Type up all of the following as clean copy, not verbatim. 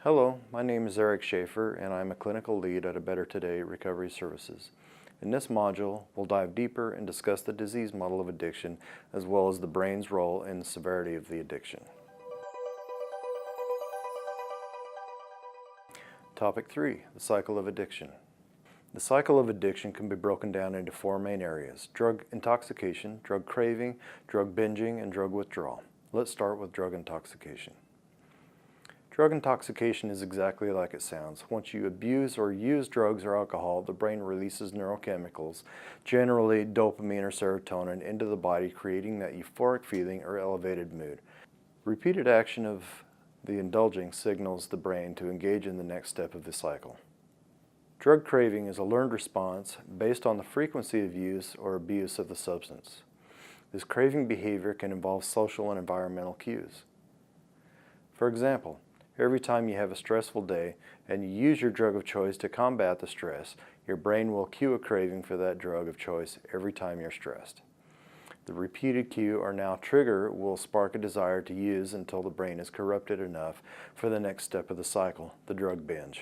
Hello, my name is Eric Schaefer and I'm a clinical lead at A Better Today Recovery Services. In this module, we'll dive deeper and discuss the disease model of addiction as well as the brain's role in the severity of the addiction. Topic 3, the cycle of addiction. The cycle of addiction can be broken down into four main areas: drug intoxication, drug craving, drug binging, and drug withdrawal. Let's start with drug intoxication. Drug intoxication is exactly like it sounds. Once you abuse or use drugs or alcohol, the brain releases neurochemicals, generally dopamine or serotonin, into the body, creating that euphoric feeling or elevated mood. Repeated action of the indulging signals the brain to engage in the next step of the cycle. Drug craving is a learned response based on the frequency of use or abuse of the substance. This craving behavior can involve social and environmental cues. For example, every time you have a stressful day and you use your drug of choice to combat the stress, your brain will cue a craving for that drug of choice every time you're stressed. The repeated cue or now trigger will spark a desire to use until the brain is corrupted enough for the next step of the cycle, the drug binge.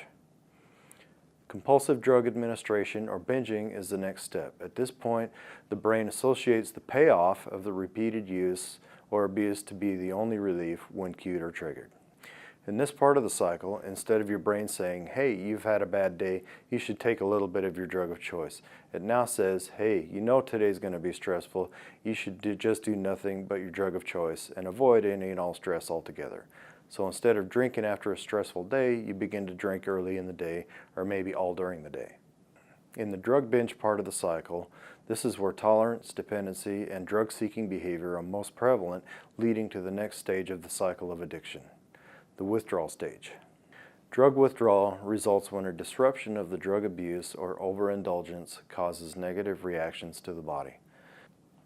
Compulsive drug administration or binging is the next step. At this point, the brain associates the payoff of the repeated use or abuse to be the only relief when cued or triggered. In this part of the cycle, instead of your brain saying, "Hey, you've had a bad day, you should take a little bit of your drug of choice," it now says, "Hey, you know today's going to be stressful, you should just do nothing but your drug of choice and avoid any and all stress altogether." So instead of drinking after a stressful day, you begin to drink early in the day or maybe all during the day. In the drug binge part of the cycle, this is where tolerance, dependency, and drug-seeking behavior are most prevalent, leading to the next stage of the cycle of addiction, the withdrawal stage. Drug withdrawal results when a disruption of the drug abuse or overindulgence causes negative reactions to the body.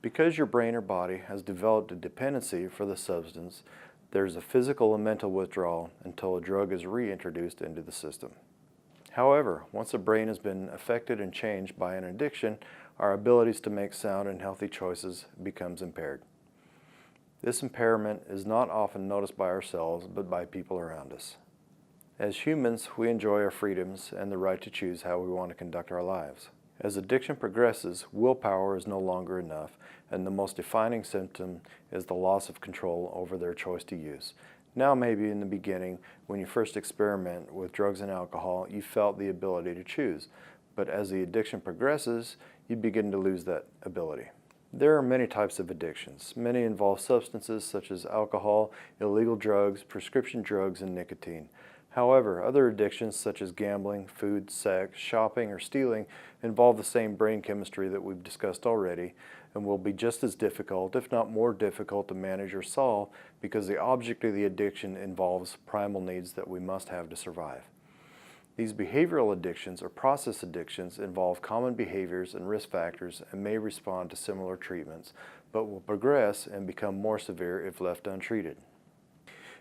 Because your brain or body has developed a dependency for the substance, there's a physical and mental withdrawal until a drug is reintroduced into the system. However, once the brain has been affected and changed by an addiction, our abilities to make sound and healthy choices becomes impaired. This impairment is not often noticed by ourselves, but by people around us. As humans, we enjoy our freedoms and the right to choose how we want to conduct our lives. As addiction progresses, willpower is no longer enough, and the most defining symptom is the loss of control over their choice to use. Now, maybe in the beginning, when you first experiment with drugs and alcohol, you felt the ability to choose, but as the addiction progresses, you begin to lose that ability. There are many types of addictions. Many involve substances such as alcohol, illegal drugs, prescription drugs, and nicotine. However, other addictions such as gambling, food, sex, shopping, or stealing involve the same brain chemistry that we've discussed already and will be just as difficult, if not more difficult, to manage or solve because the object of the addiction involves primal needs that we must have to survive. These behavioral addictions or process addictions involve common behaviors and risk factors and may respond to similar treatments, but will progress and become more severe if left untreated.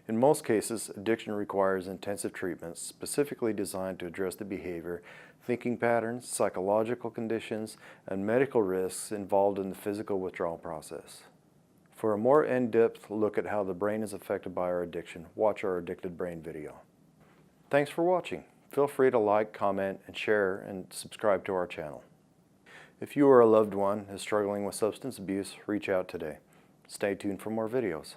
In most cases, addiction requires intensive treatments specifically designed to address the behavior, thinking patterns, psychological conditions, and medical risks involved in the physical withdrawal process. For a more in-depth look at how the brain is affected by our addiction, watch our Addicted Brain video. Thanks for watching. Feel free to like, comment, and share, and subscribe to our channel. If you or a loved one is struggling with substance abuse, reach out today. Stay tuned for more videos.